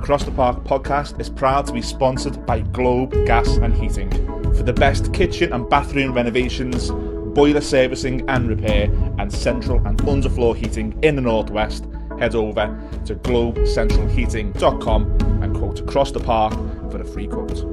Across the Park podcast is proud to be sponsored by Globe Gas and Heating. For the best kitchen and bathroom renovations, boiler servicing and repair, and central and underfloor heating in the Northwest, head over to globecentralheating.com and quote Across the Park for a free quote.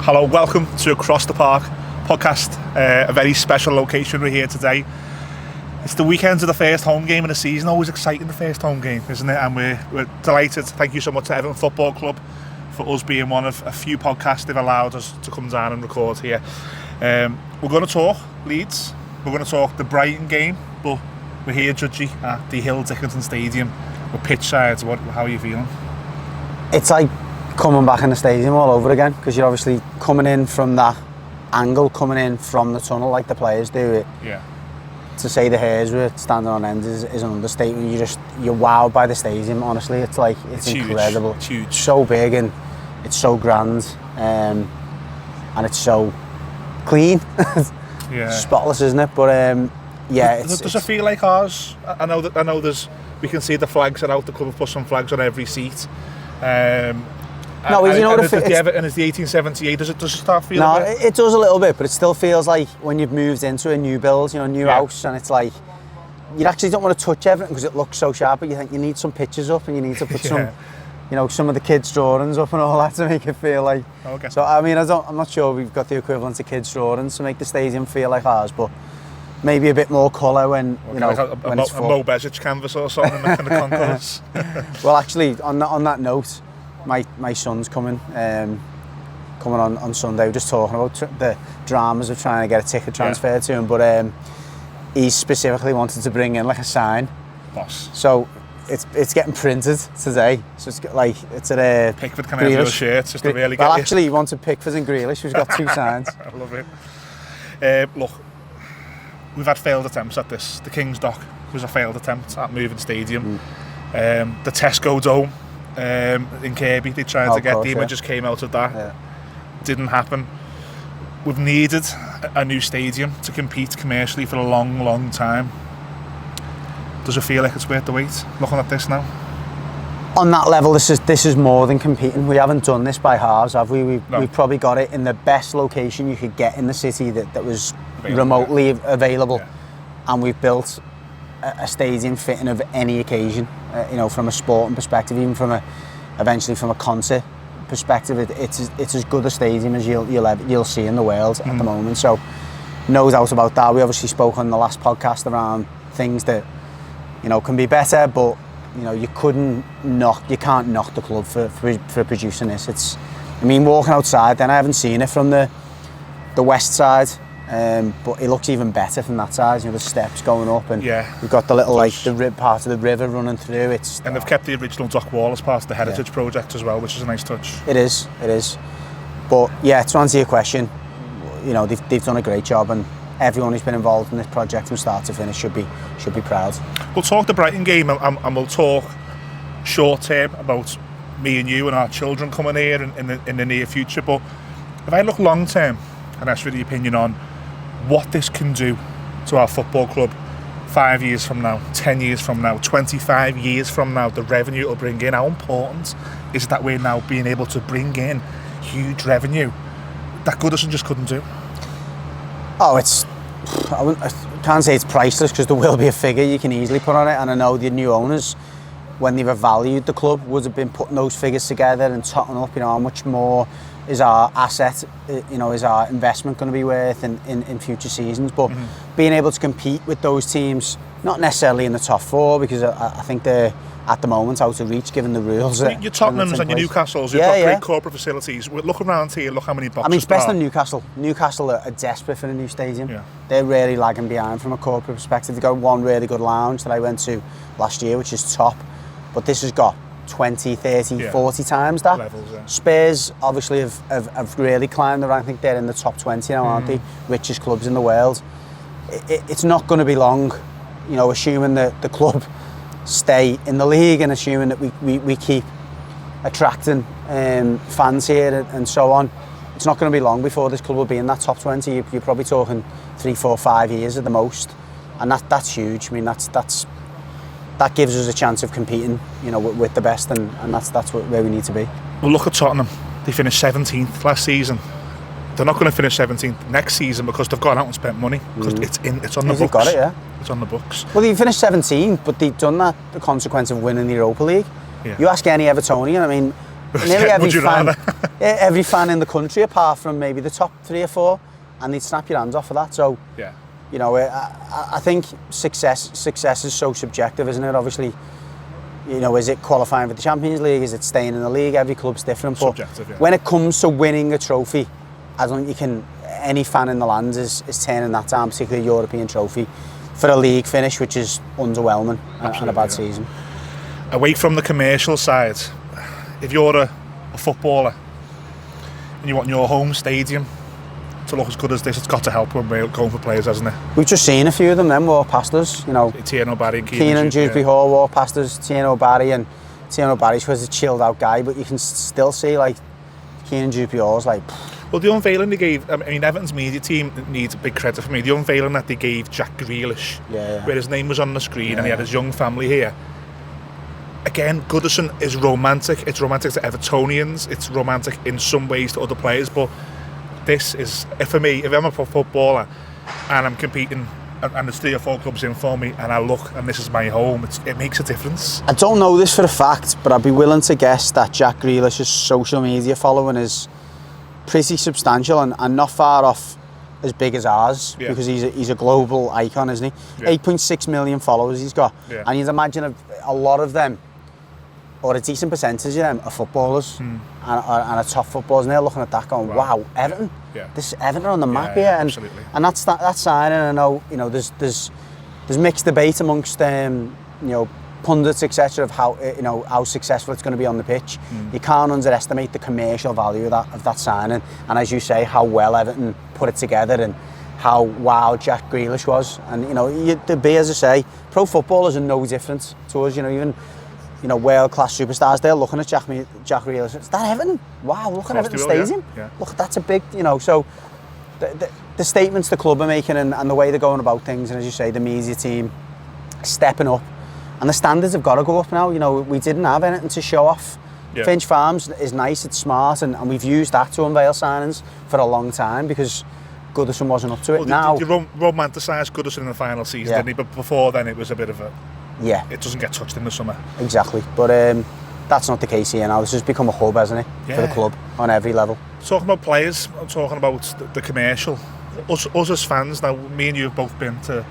Hello, welcome to Across the Park podcast. A very special location we're here today. It's the weekend of the first home game of the season. Always exciting, the first home game, isn't it? And we're delighted. Thank you so much to Everton Football Club for us being one of a few podcasts they've allowed us to come down and record here. We're going to talk Leeds. We're going to talk the Brighton game, but we're here, Judgy, at the Hill Dickinson Stadium. We're pitch sides. How are you feeling? It's like coming back in the stadium all over again, because you're obviously coming in from that angle, coming in from the tunnel like the players do it. Yeah. To say the hairs were standing on end is an understatement. You're wowed by the stadium. Honestly, it's incredible. It's huge. So big and it's so grand, and it's so clean. Yeah. Spotless, isn't it? But yeah. Does it feel like ours? I know there's. We can see the flags are out. The club have put some flags on every seat. No, you know, it's the Everton is the 1878. Does it start feeling? No, it does a little bit, but it still feels like when you've moved into a new build, new house, and it's like you actually don't want to touch everything because it looks so sharp. But you think you need some pictures up, and you need to put some of the kids' drawings up and all that to make it feel like. Okay. So I mean, I'm not sure we've got the equivalent of kids' drawings to make the stadium feel like ours, but maybe a bit more colour when when it's full. A Mo Besic canvas or something in the concourse. Well, actually, on that note. My son's coming on Sunday. We're just talking about the dramas of trying to get a ticket transferred to him, but he specifically wanted to bring in like a sign. Boss. So it's getting printed today. So it's at a Pickford can have your shirt just to really get Well, actually, he wanted Pickford and Grealish. We've got two signs. I love it. Look, we've had failed attempts at this. The King's Dock was a failed attempt at moving stadium. The Tesco Dome. In Kirby, they tried to get the images came out of that. Yeah. Didn't happen. We've needed a new stadium to compete commercially for a long, long time. Does it feel like it's worth the wait? Looking at this now. On that level, this is more than competing. We haven't done this by halves, have we? We've probably got it in the best location you could get in the city that was remotely available, and we've built a stadium fitting of any occasion, from a sporting perspective, even eventually from a concert perspective. It's as good a stadium as you'll see in the world at the moment. So no doubt about that. We obviously spoke on the last podcast around things that can be better, but you can't knock the club for producing this. Walking outside, then I haven't seen it from the west side. But it looks even better from that side. The steps going up, and we've got the little the part of the river running through. And they've kept the original dock wall as part of the heritage project as well, which is a nice touch. It is. But to answer your question, they've done a great job, and everyone who's been involved in this project from start to finish should be proud. We'll talk the Brighton game, and we'll talk short term about me and you and our children coming here in the near future. But if I look long term and ask for the opinion on what this can do to our football club 5 years from now, 10 years from now, 25 years from now, the revenue it'll bring in, how important is it that we're now being able to bring in huge revenue that Goodison just couldn't do? I can't say it's priceless, because there will be a figure you can easily put on it, and I know the new owners, when they've valued the club, would have been putting those figures together and totting up, how much more is our asset, is our investment going to be worth in future seasons. But being able to compete with those teams, not necessarily in the top four, because I think they're at the moment out of reach given the rules. Your Tottenhams and your Newcastles, you've got great corporate facilities. Look around here, look how many boxes. It's best than Newcastle. Newcastle are desperate for a new stadium. Yeah. They're really lagging behind from a corporate perspective. They've got one really good lounge that I went to last year, which is top, but this has got 20, 30, 40 times that. Levels, Spurs obviously have really climbed the rank. I think they're in the top 20 now, aren't they? Richest clubs in the world. It's not going to be long, assuming that the club stay in the league and assuming that we keep attracting fans here and so on. It's not going to be long before this club will be in that top 20. You're probably talking 3, 4, 5 years at the most, and that's huge. I mean, that gives us a chance of competing, you know, with the best, and that's where we need to be. Well, look at Tottenham. They finished 17th last season. They're not going to finish 17th next season because they've gone out and spent money. Because it's on the books. They've got it, yeah. It's on the books. Well, they finished 17th, but they've done that the consequence of winning the Europa League. Yeah. You ask any Evertonian, I mean, nearly every fan in the country, apart from maybe the top 3 or 4, and they'd snap your hands off for that. So, yeah. You know, I think success is so subjective, isn't it? Obviously, you know, is it qualifying for the Champions League? Is it staying in the league? Every club's different. Subjective, but when it comes to winning a trophy, I don't think you can. Any fan in the land is turning that down, particularly a European trophy, for a league finish, which is underwhelming and a bad season. Away from the commercial side, if you're a footballer and you want your home stadium to look as good as this, it's got to help when we're going for players, hasn't it? We've just seen a few of them then walk past us, you know. Tierney Barry and Keenan Dewsbury Hall walk past us, Tierney Barry, and Tierney Barry was a chilled out guy, but you can still see like Keenan Dewsbury Hall's like. Well, the unveiling they gave, I mean, Everton's media team needs big credit for me. The unveiling that they gave Jack Grealish, where his name was on the screen and he had his young family here. Again, Goodison is romantic. It's romantic to Evertonians. It's romantic in some ways to other players, but this is, for me, if I'm a footballer and I'm competing and there's 3 or 4 clubs in for me and I look and this is my home, it makes a difference. I don't know this for a fact, but I'd be willing to guess that Jack Grealish's social media following is pretty substantial and not far off as big as ours, because he's a global icon, isn't he? 8.6 million followers he's got, and you'd imagine a lot of them, or a decent percentage of them, are footballers and are top footballers, and they're looking at that going, wow, Everton, this is Everton on the map here, and that's that sign. And I know, you know, there's mixed debate amongst you know, pundits, etc., of how, you know, how successful it's going to be on the pitch. You can't underestimate the commercial value of that signing, and as you say, how well Everton put it together and how wow Jack Grealish was. And you know, as I say, pro footballers are no different to us. You know, even, you know, world-class superstars, they're looking at Jack Grealish. Is that Everton? Wow, look at Everton Stadium. Look, that's a big, you know. So the statements the club are making and the way they're going about things, and as you say, the media team stepping up. And the standards have got to go up now. You know, we didn't have anything to show off. Finch Farms is nice, it's smart, and we've used that to unveil signings for a long time because Goodison wasn't up to it. Well, now you romanticised Goodison in the final season, didn't he? But before then, it was a bit of a... it doesn't get touched in the summer. Exactly. But that's not the case here now. This has become a hub, hasn't it, for the club on every level. Talking about players, I'm talking about the commercial. Us as fans, now, me and you have both been to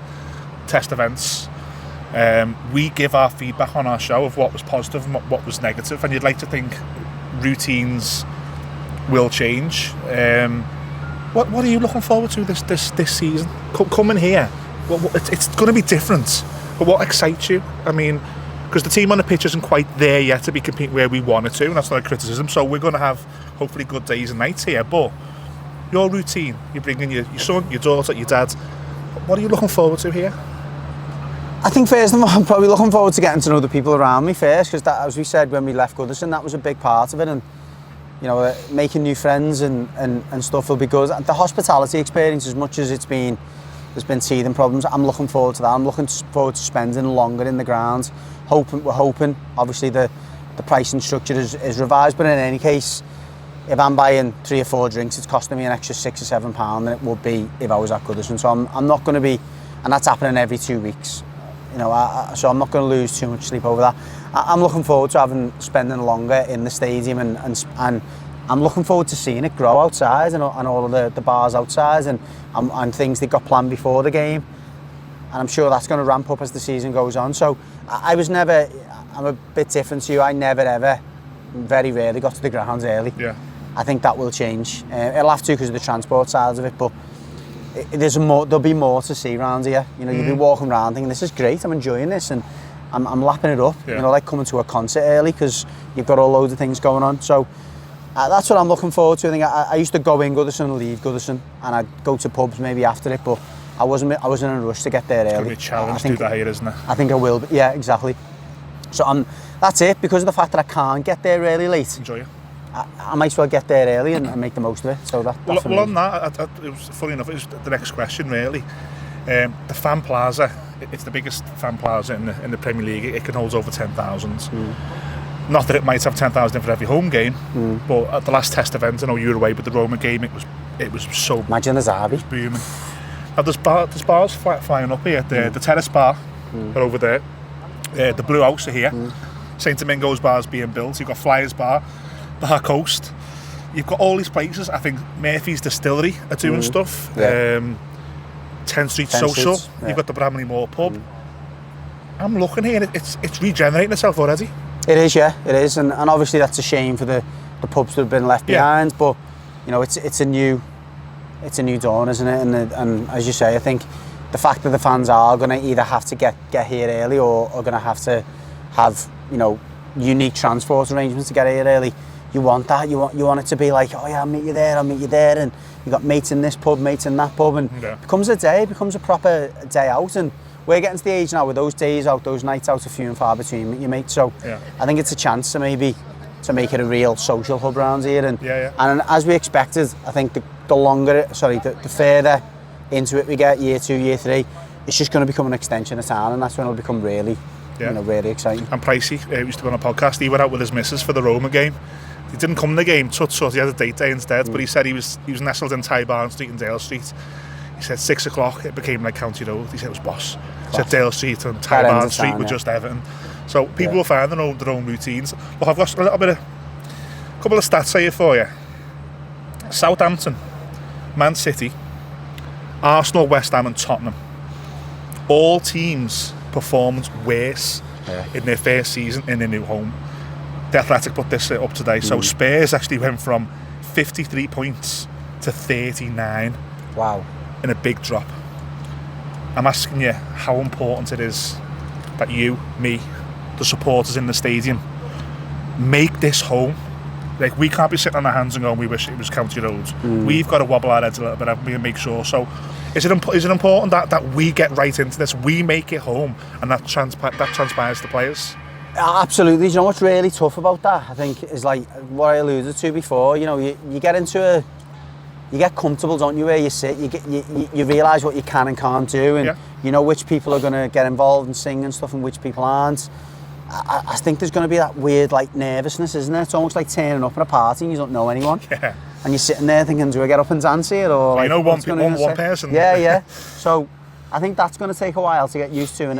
test events. We give our feedback on our show of what was positive and what was negative, and you'd like to think routines will change. What are you looking forward to this season? Coming here, it's going to be different. But what excites you? I mean, because the team on the pitch isn't quite there yet to be competing where we wanted to, and that's not a criticism. So we're going to have hopefully good days and nights here. But your routine, you're bringing your son, your daughter, your dad. What are you looking forward to here? I think first of all, I'm probably looking forward to getting to know the people around me first, because as we said when we left Goodison, that was a big part of it, and you know, making new friends and stuff will be good. The hospitality experience, as much as there's been teething problems, I'm looking forward to that. I'm looking forward to spending longer in the ground. We're hoping, obviously the pricing structure is revised, but in any case, if I'm buying 3 or 4 drinks, it's costing me an extra £6 or £7 than it would be if I was at Goodison. So I'm not going to be, and that's happening every 2 weeks. You know, so I'm not going to lose too much sleep over that. I'm looking forward to spending longer in the stadium, and I'm looking forward to seeing it grow outside and all of the bars outside and things they've got planned before the game. And I'm sure that's going to ramp up as the season goes on. So I'm a bit different to you. I never ever, very rarely got to the grounds early. I think that will change. It'll have to because of the transport side of it, but there'll be more to see around here. You know, you'll be walking around thinking, this is great, I'm enjoying this, and I'm lapping it up. You know, like coming to a concert early because you've got all loads of things going on. So that's what I'm looking forward to. I think I used to go in Goodison and leave Goodison, and I'd go to pubs maybe after it, but I wasn't in a rush to get there early. It's going to be a challenge to do that here, isn't it? I think I will, yeah, exactly. So That's it, because of the fact that I can't get there really late. Enjoy it. I might as well get there early and make the most of it. So that's well on that, it was funny enough. It was the next question really. The fan plaza. It's the biggest fan plaza in the Premier League. It can hold over 10,000. Not that it might have 10,000 for every home game, but at the last test event, I know you were away, but the Roma game, it was so. Imagine the Zabi. It was booming. Now there's bars flying up here. The Terrace Bar are over there. The Blue House are here. St Domingo's bar's being built. You've got Flyers Bar, Bar Coast. You've got all these places. I think Murphy's Distillery are doing stuff. 10th Street Social. You've got the Bramley Moor pub. I'm looking here. It's regenerating itself already. It is, yeah, it is, and obviously that's a shame for the pubs that have been left behind. But you know, it's a new dawn, isn't it? And as you say, I think the fact that the fans are going to either have to get here early or are going to have unique transport arrangements to get here early. You want that. You want it to be like, oh yeah, I'll meet you there, and you got mates in this pub, mates in that pub, and it becomes a proper day out. And we're getting to the age now where those days out, those nights out are few and far between with your mates. So I think it's a chance to maybe to make it a real social hub around here. And as we expected, I think the further into it we get, year 2, year 3, it's just going to become an extension of town, and that's when it'll become really, really exciting. And Pricey, who used to be on a podcast, he went out with his missus for the Roma game. He didn't come to the game, he had a date day instead, but he said he was nestled in Ty Barn Street and Dale Street. He said 6 o'clock, it became like County Road. He said it was boss. He said Dale Street and Ty Barn Street were just Everton. So people will find their own routines. Look, I've got a couple of stats here for you. Southampton, Man City, Arsenal, West Ham and Tottenham. All teams performed worse in their first season in a new home. The Athletic put this up today. So Spurs actually went from 53 points to 39. Wow. In a big drop. I'm asking you how important it is that you, me, the supporters in the stadium, make this home. Like, we can't be sitting on our hands and going, we wish it was County Road. We've got to wobble our heads a little bit and make sure. So is it important that we get right into this, we make it home, and that transpires to players? Absolutely. You know what's really tough about that, I think, is like what I alluded to before. You know, you get into you get comfortable, don't you, where you sit. You realise what you can and can't do, and you know which people are going to get involved and sing and stuff, and which people aren't. I think there's going to be that weird like nervousness, isn't it? It's almost like turning up at a party and you don't know anyone. And you're sitting there thinking, do I get up and dance here, or like, one person? Yeah. So I think that's going to take a while to get used to, and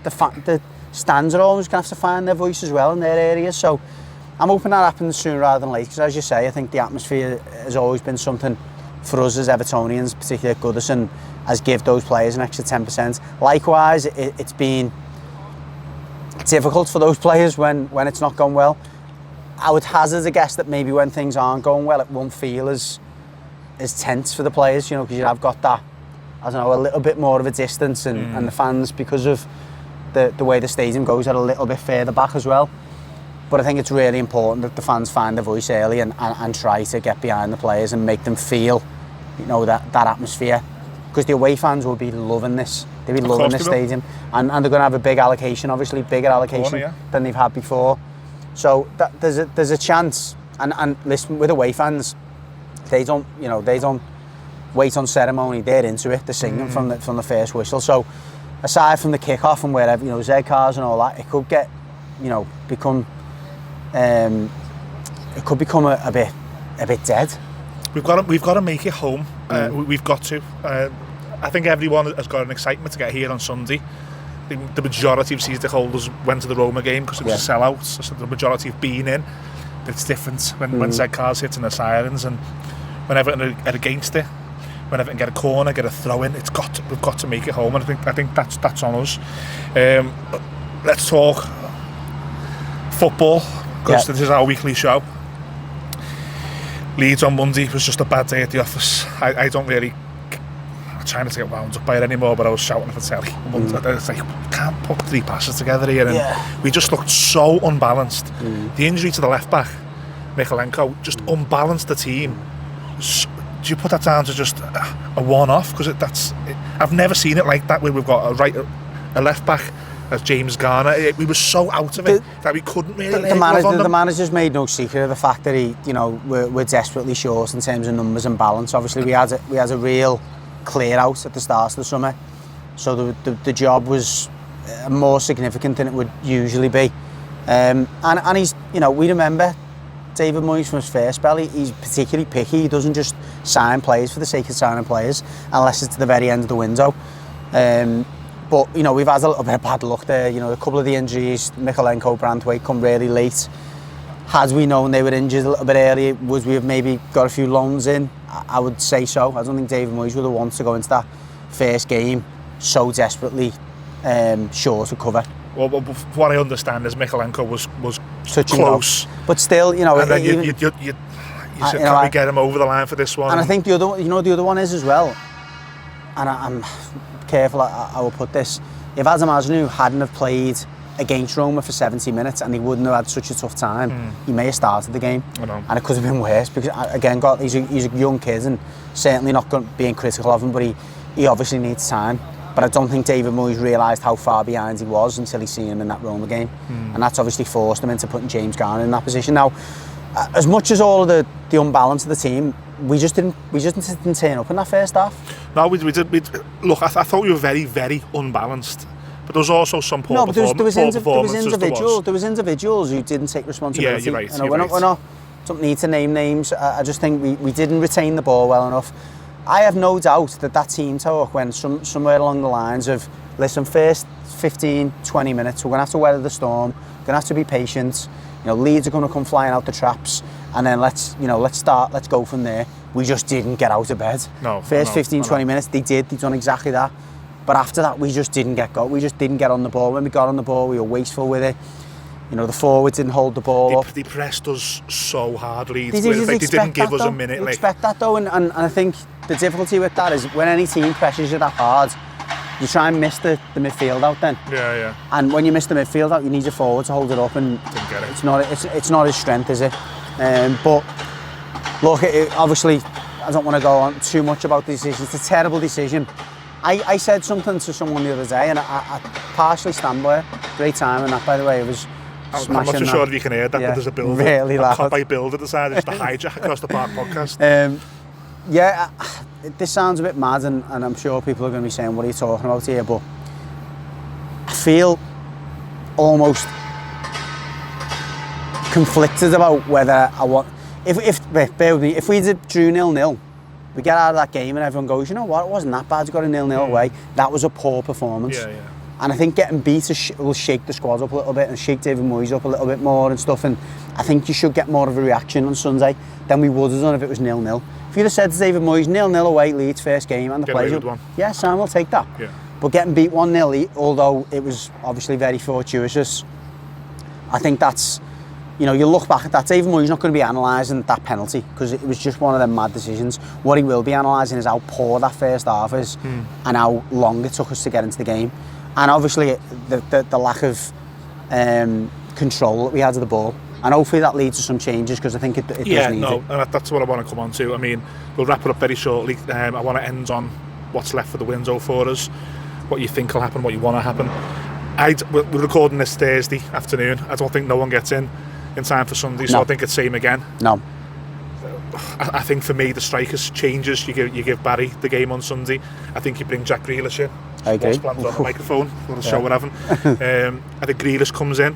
the stands are always going to have to find their voice as well in their areas. So I'm hoping that happens sooner rather than later, because as you say, I think the atmosphere has always been something for us as Evertonians, particularly at Goodison, has give those players an extra 10%. Likewise, it's been difficult for those players when it's not gone well. I would hazard a guess that maybe when things aren't going well, it won't feel as tense for the players, you know, because you have got that, I don't know, a little bit more of a distance, and the fans, because of the way the stadium goes, are a little bit further back as well. But I think it's really important that the fans find their voice early and try to get behind the players and make them feel, you know, that atmosphere. Because the away fans will be loving this. They'll be loving this stadium. And they're going to have a big allocation, obviously, bigger allocation than they've had before. So there's a chance. And listen, with away fans, they don't wait on ceremony. They're into it. They're singing from the first whistle. So aside from the kick-off and wherever, you know, Z cars and all that, it could get, you know, become a bit dead. We've got to make it home. We've got to. I think everyone has got an excitement to get here on Sunday. The majority of season holders went to the Roma game because it was a sellout. So the majority have been in. But it's different when Z cars hitting the sirens, and when Everton are against it, when Everton get a corner, get a throw in, we've got to make it home, and I think that's on us. Let's talk football, because this is our weekly show. Leeds on Monday was just a bad day at the office. I don't really, I'm trying to get wound up by it anymore, but I was shouting at the telly. It's like, we can't put 3 passes together here, and we just looked so unbalanced. The injury to the left back, Mikalenko, just unbalanced the team. Do you put that down to just a one-off? Because I've never seen it like that, where we've got a left back as James Garner. We were so out of it that we couldn't really lay gloves on them. The manager's made no secret of the fact that we're desperately short in terms of numbers and balance. Obviously, we had a real clear out at the start of the summer, so the job was more significant than it would usually be. And he's, we remember David Moyes from his first spell. He's particularly picky. He doesn't just sign players for the sake of signing players unless it's to the very end of the window. But we've had a little bit of bad luck there. A couple of the injuries, Mykolenko, Branthwaite, come really late. Had we known they were injured a little bit earlier, would we have maybe got a few loans in? I would say so. I don't think David Moyes would have wanted to go into that first game so desperately short of cover. Well, what I understand is Mykolenko was touching close, but still, and then you said, can we get him over the line for this one? And I think the other one is as well. And I'm careful I will put this. If Adam Asnou hadn't have played against Roma for 70 minutes and he wouldn't have had such a tough time, he may have started the game. I know. And it could have been worse because, again, he's a young kid and certainly not being critical of him, but he obviously needs time. But I don't think David Moyes realised how far behind he was until he seen him in that Roma game. And that's obviously forced him into putting James Garner in that position. Now, as much as all of the unbalance of the team, we just didn't turn up in that first half. No, we did. Look, I thought we were very, very unbalanced. But there was also some poor performances. There was individuals who didn't take responsibility. Yeah, you're right. We're not. Don't need to name names. I just think we didn't retain the ball well enough. I have no doubt that team talk went somewhere along the lines of, listen, first 15, 20 minutes, we're going to have to weather the storm. We're going to have to be patient. Leeds are going to come flying out the traps, and then let's go from there. We just didn't get out of bed. No. 15, 20 minutes, they'd done exactly that. But after that, we just didn't get going. We just didn't get on the ball. When we got on the ball, we were wasteful with it. The forwards didn't hold the ball up. They pressed us so hard, Leeds. They didn't give us a minute. You expect that though, and I think the difficulty with that is when any team pressures you that hard, you try and miss the midfield out then. Yeah. And when you miss the midfield out, you need your forward to hold it up, and didn't get it. It's not his strength, is it? But look, obviously, I don't want to go on too much about the decision. It's a terrible decision. I said something to someone the other day, and I partially stand by it. Great timing that, by the way. It was. I'm not so sure if you can hear that, but there's a builder. Really loud. A cop-out builder decided to hijack Across the Park podcast. This sounds a bit mad, and I'm sure people are going to be saying, what are you talking about here? But I feel almost conflicted about whether I want... Bear with me, if we drew 0-0, we get out of that game and everyone goes, you know what, it wasn't that bad, we got a 0-0 away. That was a poor performance. Yeah. And I think getting beat will shake the squad up a little bit and shake David Moyes up a little bit more and stuff. And I think you should get more of a reaction on Sunday than we would have done if it was 0-0. If you'd have said to David Moyes, 0-0 away, Leeds first game, and the players would... Yeah, Sam will take that. Yeah. But getting beat 1-0, although it was obviously very fortuitous, I think that's... You look back at that, David Moyes not going to be analysing that penalty because it was just one of them mad decisions. What he will be analysing is how poor that first half is and how long it took us to get into the game. And obviously the lack of control that we had of the ball. And hopefully that leads to some changes because I think it does need it. And that's what I want to come on to. I mean, we'll wrap it up very shortly. I want to end on what's left for the window for us, what you think will happen, what you want to happen. We're recording this Thursday afternoon. I don't think no one gets in time for Sunday, so I think it's same again. No. I think for me the strikers changes. You give Barry the game on Sunday. I think you bring Jack Grealish in. I agree. Plans on the microphone for the show we're having. I think Grealish comes in,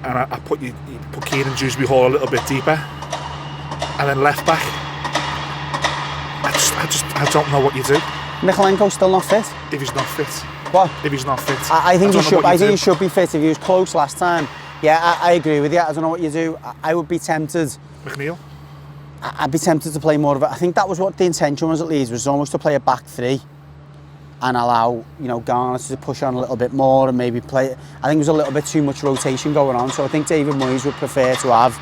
and I put Kieran Dewsbury Hall a little bit deeper, and then left back. I don't know what you do. Mykolenko's still not fit. If he's not fit. What? If he's not fit. I think he should. I think he should be fit. If he was close last time. Yeah, I agree with you. I don't know what you do. I would be tempted. McNeil? I'd be tempted to play more of it. I think that was what the intention was at Leeds, was almost to play a back three and allow, Garner to push on a little bit more and maybe play. I think there was a little bit too much rotation going on, so I think David Moyes would prefer to have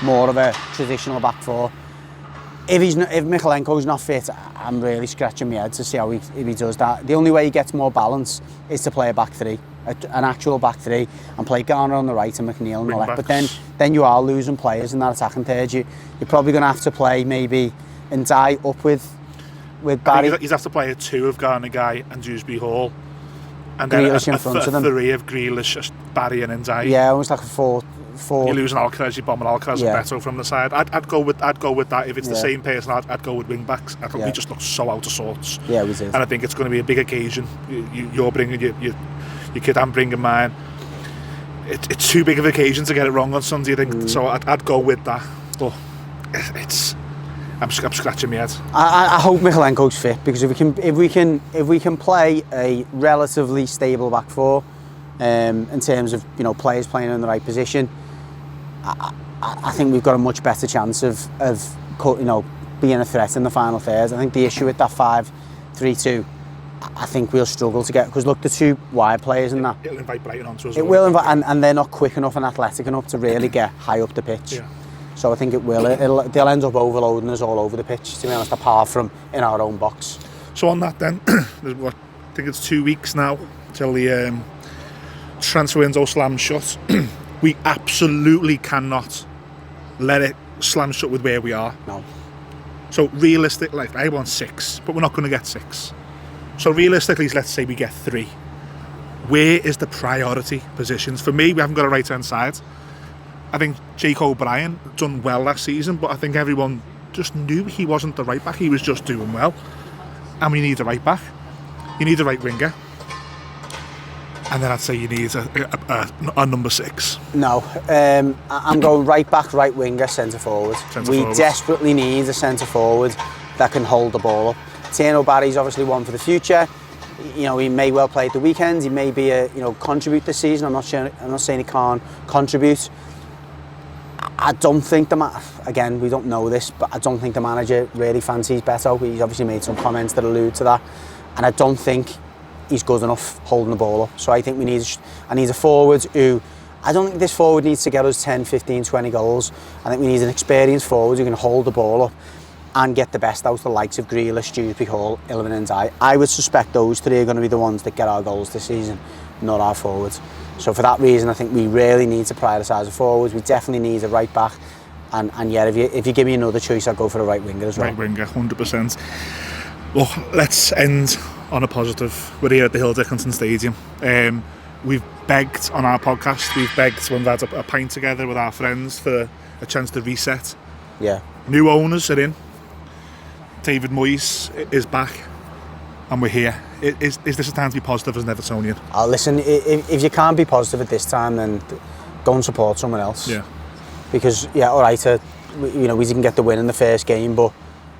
more of a traditional back four. If Mykolenko's not fit, I'm really scratching my head to see if he does that. The only way he gets more balance is to play a back three, an actual back three, and play Garner on the right and McNeil on the left. But then you are losing players in that attacking third. You're probably going to have to play maybe Ndiaye up with Barry. He's have to play a two of Garner Guy and Dewsbury Hall And then Grealish in front of them. Three of Grealish, Barry and Ndiaye. Yeah, almost like a 4. You're losing Alcaraz, you're bombing Alcaraz and Beto from the side. I'd go with that. If it's the same person, I'd go with wing backs. I think we just look so out of sorts. Yeah, we did. And I think it's going to be a big occasion. You're bringing your kid, I'm bringing mine. It's too big of an occasion to get it wrong on Sunday, I think. So I'd go with that. But I'm scratching my head. I hope Michalenko's fit, because if we can play a relatively stable back four, in terms of players playing in the right position, I think we've got a much better chance of being a threat in the final third. I think the issue with that 5-3-2, I think we'll struggle to get, because look, the two wide players in that. It'll invite Brighton onto us. It will invite, and they're not quick enough and athletic enough to really get high up the pitch. Yeah. So I think it will. They'll end up overloading us all over the pitch, to be honest, apart from in our own box. So on that then, I think it's 2 weeks now till the transfer window slams shut. We absolutely cannot let it slam shut with where we are. No. So realistically, I want 6, but we're not going to get 6. So realistically, let's say we get 3. Where is the priority positions? For me, we haven't got a right-hand side. I think Jake O'Brien done well last season, but I think everyone just knew he wasn't the right back. He was just doing well. And we need a right back. You need a right winger. And then I'd say you need a number 6. No, I'm going right back, right winger, centre forward. We desperately need a centre forward that can hold the ball up. Tierno Barry's obviously one for the future. He may well play at the weekend. He may be contribute this season. I'm not saying he can't contribute. I don't think again, we don't know this, but I don't think the manager really fancies Beto. He's obviously made some comments that allude to that, and I don't think he's good enough holding the ball up. So I think I need a forward who, I don't think this forward needs to get us 10, 15, 20 goals. I think we need an experienced forward who can hold the ball up and get the best out of the likes of Grealish, Dewsbury Hall, Ilman and Ndiaye. I would suspect those 3 are going to be the ones that get our goals this season, not our forwards. So for that reason, I think we really need to prioritise the forwards. We definitely need a right back, and yeah, if you give me another choice, I'd go for a right winger as well. Right winger, 100%. Well, let's end on a positive. We're here at the Hill Dickinson Stadium. We've begged on our podcast. We've begged when we've had a pint together with our friends for a chance to reset. Yeah. New owners are in. David Moyes is back, and we're here. Is this a time to be positive as an Evertonian? Listen, if you can't be positive at this time, then go and support someone else. Yeah. Because all right, we didn't get the win in the first game, but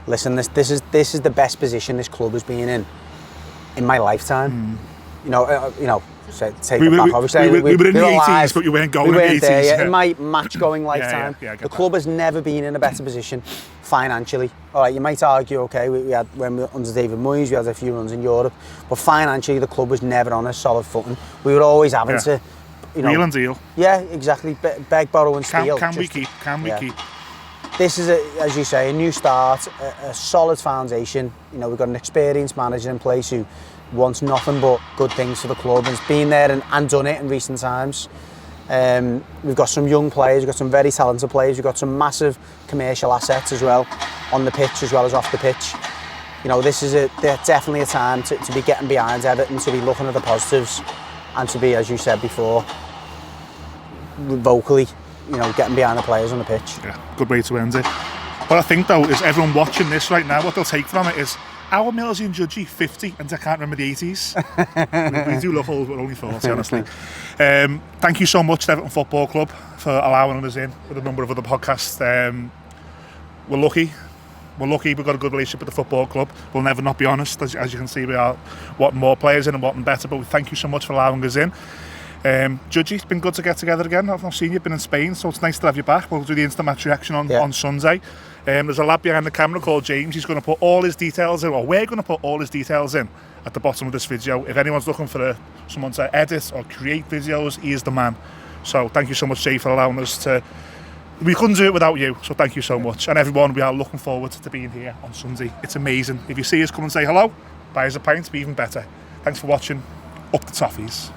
listen, this is the best position this club has been in my lifetime. Take it back. Obviously, we were in the 80s, but you weren't going in the 80s. There, yeah. In my match-going lifetime, the club has never been in a better position financially. All right, you might argue, okay, we had, when we were under David Moyes, we had a few runs in Europe, but financially, the club was never on a solid footing. We were always having to, wheel and deal. Yeah, exactly. Beg, borrow, and steal. Can we keep? This is, as you say, a new start, a solid foundation. We've got an experienced manager in place who wants nothing but good things for the club, and has been there and done it in recent times. We've got some young players, we've got some very talented players, we've got some massive commercial assets as well, on the pitch as well as off the pitch. This is definitely a time to be getting behind Everton, to be looking at the positives, and to be, as you said before, vocally, getting behind the players on the pitch. Yeah, good way to end it. What I think though is everyone watching this right now, what they'll take from it is, our Millsy and Judgy 50 and I can't remember the 80s. we do look old, but only 40, honestly. Thank you so much to Everton Football Club for allowing us in with a number of other podcasts. We're lucky. We've got a good relationship with the football club. We'll never not be honest. As you can see, we are wanting more players in and wanting better, but we thank you so much for allowing us in. Judgy, it's been good to get together again. I've not seen you, been in Spain, so it's nice to have you back. We'll do the instant match reaction on Sunday. There's a lad behind the camera called James. He's going to put all his details in, or we're going to put all his details in at the bottom of this video. If anyone's looking for someone to edit or create videos, he is the man. So thank you so much, Jay, for allowing us to. We couldn't do it without you, so thank you so much. And everyone, we are looking forward to being here on Sunday. It's amazing. If you see us, come and say hello. Buy us a pint, be even better. Thanks for watching. Up the toffees.